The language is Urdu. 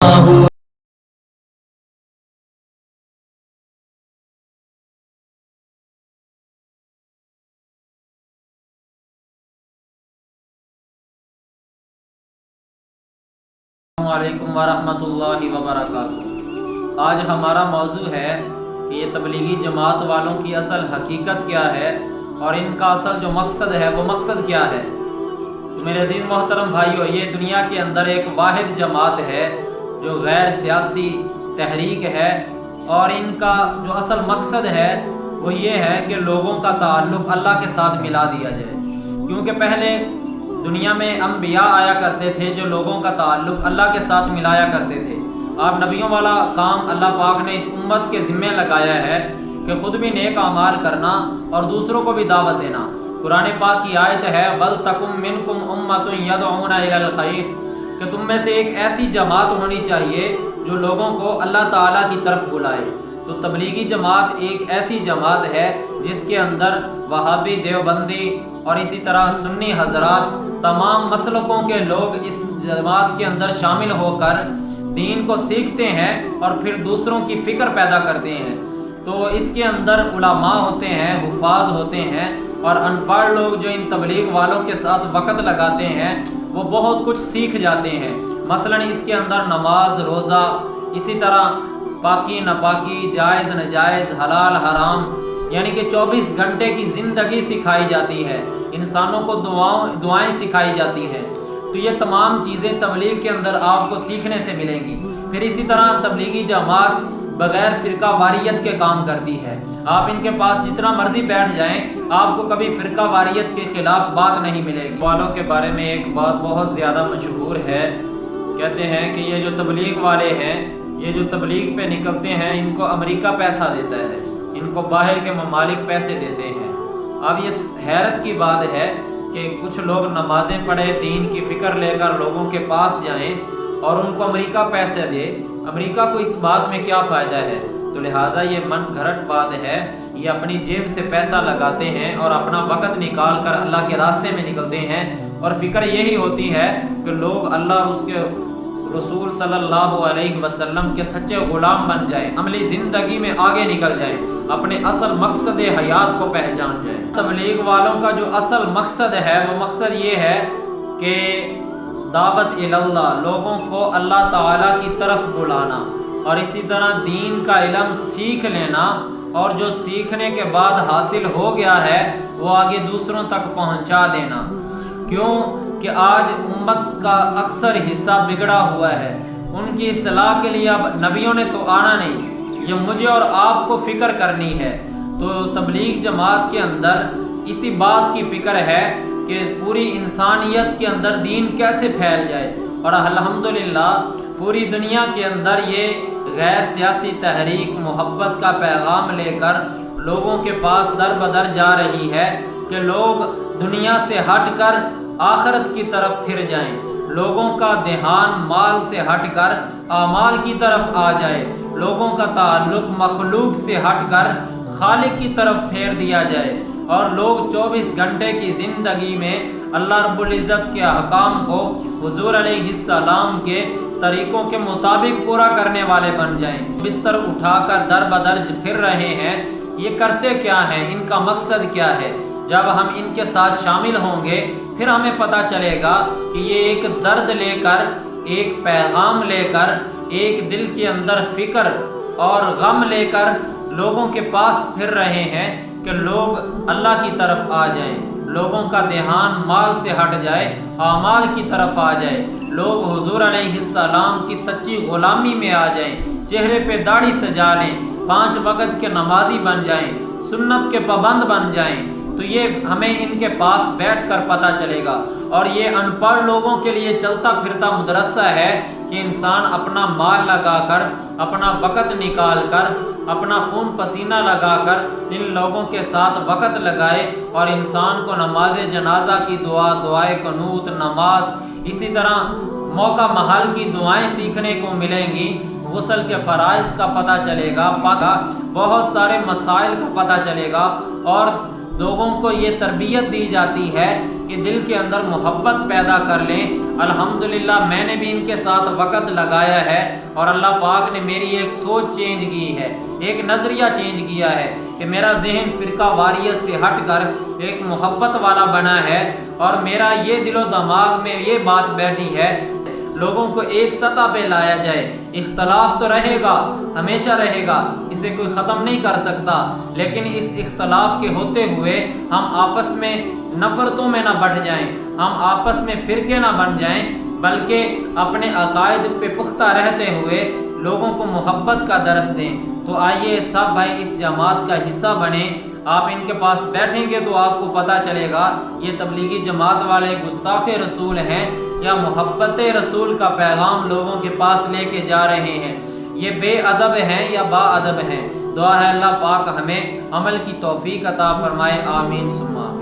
السلام علیکم ورحمۃ اللہ وبرکاتہ۔ آج ہمارا موضوع ہے کہ یہ تبلیغی جماعت والوں کی اصل حقیقت کیا ہے اور ان کا اصل جو مقصد ہے وہ مقصد کیا ہے۔ تو میرے عزیز محترم بھائیو، یہ دنیا کے اندر ایک واحد جماعت ہے جو غیر سیاسی تحریک ہے، اور ان کا جو اصل مقصد ہے وہ یہ ہے کہ لوگوں کا تعلق اللہ کے ساتھ ملا دیا جائے، کیونکہ پہلے دنیا میں انبیاء آیا کرتے تھے جو لوگوں کا تعلق اللہ کے ساتھ ملایا کرتے تھے۔ آپ نبیوں والا کام اللہ پاک نے اس امت کے ذمہ لگایا ہے کہ خود بھی نیک اعمال کرنا اور دوسروں کو بھی دعوت دینا۔ قرآن پاک کی آیت ہے وَلْتَكُمْ مِنْكُمْ أُمَّةٌ يَدْعُونَ إِلَى الْخَيْرِ، کہ تم میں سے ایک ایسی جماعت ہونی چاہیے جو لوگوں کو اللہ تعالیٰ کی طرف بلائے۔ تو تبلیغی جماعت ایک ایسی جماعت ہے جس کے اندر وہابی، دیوبندی اور اسی طرح سنی حضرات، تمام مسلکوں کے لوگ اس جماعت کے اندر شامل ہو کر دین کو سیکھتے ہیں اور پھر دوسروں کی فکر پیدا کرتے ہیں۔ تو اس کے اندر علماء ہوتے ہیں، حفاظ ہوتے ہیں، اور ان پڑھ لوگ جو ان تبلیغ والوں کے ساتھ وقت لگاتے ہیں وہ بہت کچھ سیکھ جاتے ہیں۔ مثلا اس کے اندر نماز، روزہ، اسی طرح پاکی ناپاکی، جائز ناجائز، حلال حرام، یعنی کہ 24 گھنٹے کی زندگی سکھائی جاتی ہے، انسانوں کو دعائیں سکھائی جاتی ہیں۔ تو یہ تمام چیزیں تبلیغ کے اندر آپ کو سیکھنے سے ملیں گی۔ پھر اسی طرح تبلیغی جماعت بغیر فرقہ واریت کے کام کرتی ہے۔ آپ ان کے پاس جتنا مرضی بیٹھ جائیں، آپ کو کبھی فرقہ واریت کے خلاف بات نہیں ملے گی۔ والوں کے بارے میں ایک بات بہت زیادہ مشہور ہے، کہتے ہیں کہ یہ جو تبلیغ والے ہیں، یہ جو تبلیغ پہ نکلتے ہیں، ان کو امریکہ پیسہ دیتا ہے، ان کو باہر کے ممالک پیسے دیتے ہیں۔ اب یہ حیرت کی بات ہے کہ کچھ لوگ نمازیں پڑھے، دین کی فکر لے کر لوگوں کے پاس جائیں اور ان کو امریکہ پیسے دے۔ امریکہ کو اس بات میں کیا فائدہ ہے؟ تو لہٰذا یہ من گھڑت بات ہے، یہ اپنی جیب سے پیسہ لگاتے ہیں اور اپنا وقت نکال کر اللہ کے راستے میں نکلتے ہیں، اور فکر یہی ہوتی ہے کہ لوگ اللہ اور اس کے رسول صلی اللہ علیہ وسلم کے سچے غلام بن جائیں، عملی زندگی میں آگے نکل جائیں، اپنے اصل مقصد حیات کو پہچان جائیں۔ تبلیغ والوں کا جو اصل مقصد ہے وہ مقصد یہ ہے کہ دعوت اللہ، لوگوں کو اللہ تعالیٰ کی طرف بلانا، اور اسی طرح دین کا علم سیکھ لینا، اور جو سیکھنے کے بعد حاصل ہو گیا ہے وہ آگے دوسروں تک پہنچا دینا۔ کیوں کہ آج امت کا اکثر حصہ بگڑا ہوا ہے، ان کی اصلاح کے لیے اب نبیوں نے تو آنا نہیں، یہ مجھے اور آپ کو فکر کرنی ہے۔ تو تبلیغ جماعت کے اندر اسی بات کی فکر ہے کہ پوری انسانیت کے اندر دین کیسے پھیل جائے، اور الحمدللہ پوری دنیا کے اندر یہ غیر سیاسی تحریک محبت کا پیغام لے کر لوگوں کے پاس در بدر جا رہی ہے کہ لوگ دنیا سے ہٹ کر آخرت کی طرف پھر جائیں، لوگوں کا دھیان مال سے ہٹ کر اعمال کی طرف آ جائے، لوگوں کا تعلق مخلوق سے ہٹ کر خالق کی طرف پھیر دیا جائے، اور لوگ 24 گھنٹے کی زندگی میں اللہ رب العزت کے احکام کو حضور علیہ السلام کے طریقوں کے مطابق پورا کرنے والے بن جائیں۔ بستر اٹھا کر در بدر پھر رہے ہیں، یہ کرتے کیا ہیں، ان کا مقصد کیا ہے؟ جب ہم ان کے ساتھ شامل ہوں گے پھر ہمیں پتہ چلے گا کہ یہ ایک درد لے کر، ایک پیغام لے کر، ایک دل کے اندر فکر اور غم لے کر لوگوں کے پاس پھر رہے ہیں کہ لوگ اللہ کی طرف آ جائیں، لوگوں کا دھیان مال سے ہٹ جائے، اعمال کی طرف آ جائے، لوگ حضور علیہ السلام کی سچی غلامی میں آ جائیں، چہرے پہ داڑھی سجا لیں، 5 وقت کے نمازی بن جائیں، سنت کے پابند بن جائیں۔ تو یہ ہمیں ان کے پاس بیٹھ کر پتہ چلے گا، اور یہ ان پڑھ لوگوں کے لیے چلتا پھرتا مدرسہ ہے کہ انسان اپنا مال لگا کر، اپنا وقت نکال کر، اپنا خون پسینہ لگا کر ان لوگوں کے ساتھ وقت لگائے، اور انسان کو نماز جنازہ کی دعا، دعائے قنوت، نماز، اسی طرح موقع محل کی دعائیں سیکھنے کو ملیں گی، غسل کے فرائض کا پتہ چلے گا، بہت سارے مسائل کا پتہ چلے گا، اور لوگوں کو یہ تربیت دی جاتی ہے کہ دل کے اندر محبت پیدا کر لیں۔ الحمدللہ میں نے بھی ان کے ساتھ وقت لگایا ہے اور اللہ پاک نے میری ایک سوچ چینج کی ہے، ایک نظریہ چینج کیا ہے کہ میرا ذہن فرقہ واریت سے ہٹ کر ایک محبت والا بنا ہے، اور میرا یہ دل و دماغ میں یہ بات بیٹھی ہے لوگوں کو ایک سطح پہ لایا جائے۔ اختلاف تو رہے گا، ہمیشہ رہے گا، اسے کوئی ختم نہیں کر سکتا، لیکن اس اختلاف کے ہوتے ہوئے ہم آپس میں نفرتوں میں نہ بڑھ جائیں، ہم آپس میں فرقے نہ بن جائیں، بلکہ اپنے عقائد پہ پختہ رہتے ہوئے لوگوں کو محبت کا درس دیں۔ تو آئیے سب بھائی اس جماعت کا حصہ بنیں۔ آپ ان کے پاس بیٹھیں گے تو آپ کو پتہ چلے گا یہ تبلیغی جماعت والے گستاخ رسول ہیں یا محبت رسول کا پیغام لوگوں کے پاس لے کے جا رہے ہیں، یہ بے ادب ہیں یا با ادب ہیں۔ دعا ہے اللہ پاک ہمیں عمل کی توفیق عطا فرمائے، آمین ثم آمین۔